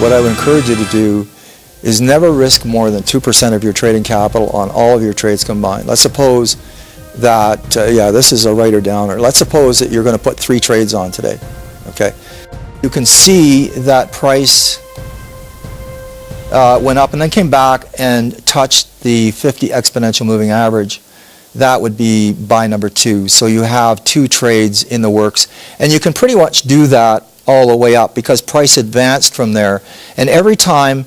what I would encourage you to do is never risk more than 2% of your trading capital on all of your trades combined. Let's suppose that, yeah, this is a right or downer. Let's suppose that you're going to put 3 trades on today, okay? You can see that price went up and then came back and touched the 50 exponential moving average. That would be buy number 2. So you have 2 trades in the works, and you can pretty much do that all the way up because price advanced from there. And every time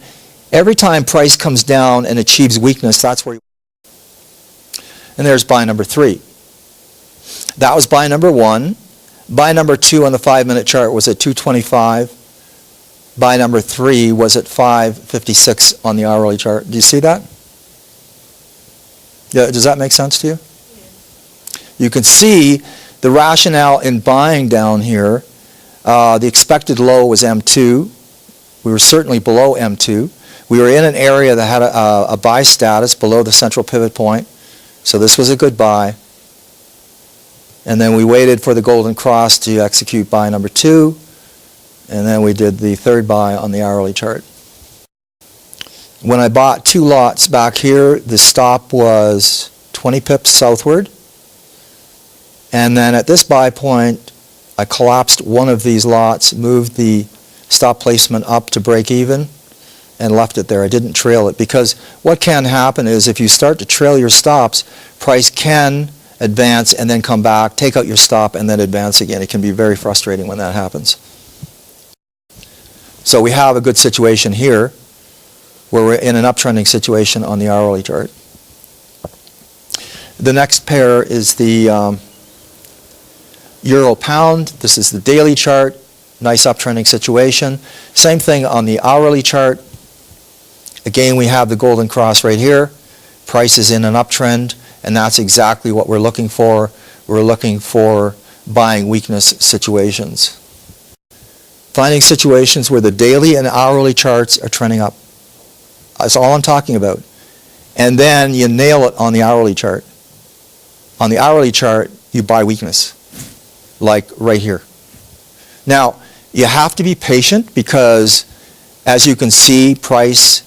price comes down and achieves weakness, that's where you... And there's buy number 3. That was buy number 1. Buy number 2 on the 5-minute chart was at 225. Buy number 3 was at 556 on the hourly chart. Do you see that? Yeah, does that make sense to you? You can see the rationale in buying down here. The expected low was M2. We were certainly below M2. We were in an area that had a buy status below the central pivot point. So this was a good buy. And then we waited for the golden cross to execute buy number 2. And then we did the 3rd buy on the hourly chart. When I bought 2 lots back here, the stop was 20 pips southward. And then at this buy point, I collapsed one of these lots, moved the stop placement up to break even, and left it there. I didn't trail it because what can happen is if you start to trail your stops, price can advance and then come back, take out your stop, and then advance again. It can be very frustrating when that happens. So we have a good situation here where we're in an uptrending situation on the hourly chart. The next pair is the Euro Pound. This is the daily chart. Nice uptrending situation. Same thing on the hourly chart. Again, we have the golden cross right here. Price is in an uptrend, and that's exactly what we're looking for. We're looking for buying weakness situations. Finding situations where the daily and hourly charts are trending up. That's all I'm talking about. And then you nail it on the hourly chart. On the hourly chart, you buy weakness, like right here. Now, you have to be patient because, as you can see, price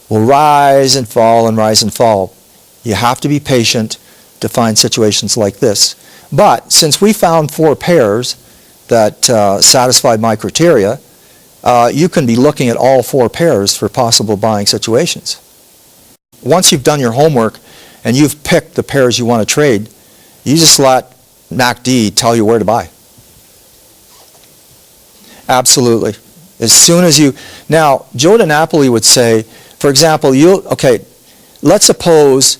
will rise and fall and rise and fall. You have to be patient to find situations like this. But since we found 4 pairs that satisfied my criteria, you can be looking at all 4 pairs for possible buying situations. Once you've done your homework and you've picked the pairs you want to trade, you just let MACD tell you where to buy. Absolutely. As soon as you... Now, Joe DiNapoli would say, for example, okay, let's suppose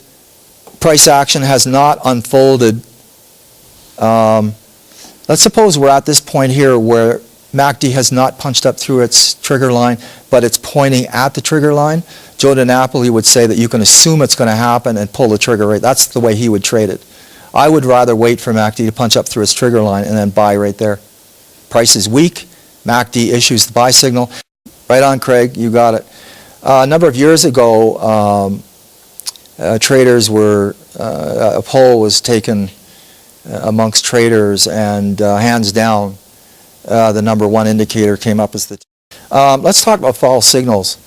price action has not unfolded. Let's suppose we're at this point here where MACD has not punched up through its trigger line, but it's pointing at the trigger line. Joe DiNapoli would say that you can assume it's going to happen and pull the trigger right. That's the way he would trade it. I would rather wait for MACD to punch up through its trigger line and then buy right there. Price is weak. MACD issues the buy signal. Right on, Craig. You got it. A number of years ago, traders were, a poll was taken amongst traders, and hands down, the number 1 indicator came up as the... let's talk about false signals.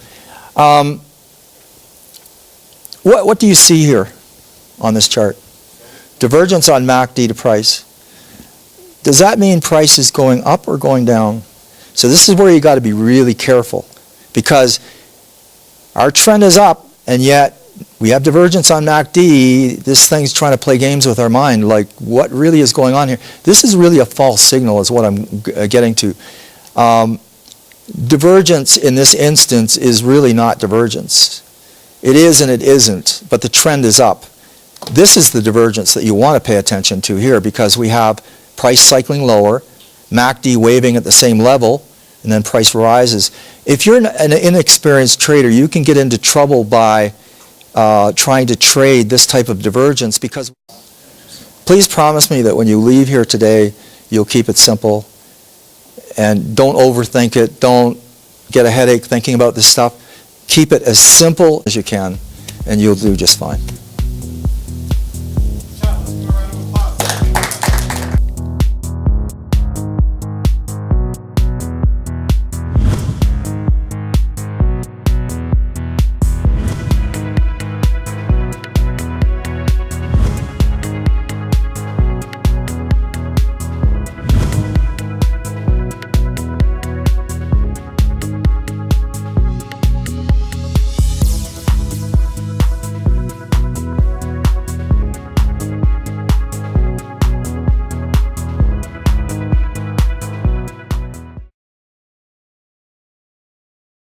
What do you see here on this chart? Divergence on MACD to price. Does that mean price is going up or going down? So this is where you got to be really careful, because our trend is up, and yet we have divergence on MACD. This thing's trying to play games with our mind, like what really is going on here? This is really a false signal is what I'm getting to. Divergence in this instance is really not divergence. It is and it isn't, but the trend is up. This is the divergence that you want to pay attention to here, because we have price cycling lower, MACD waving at the same level, and then price rises. If you're an inexperienced trader, you can get into trouble by trying to trade this type of divergence, because please promise me that when you leave here today, you'll keep it simple and don't overthink it. Don't get a headache thinking about this stuff. Keep it as simple as you can, and you'll do just fine.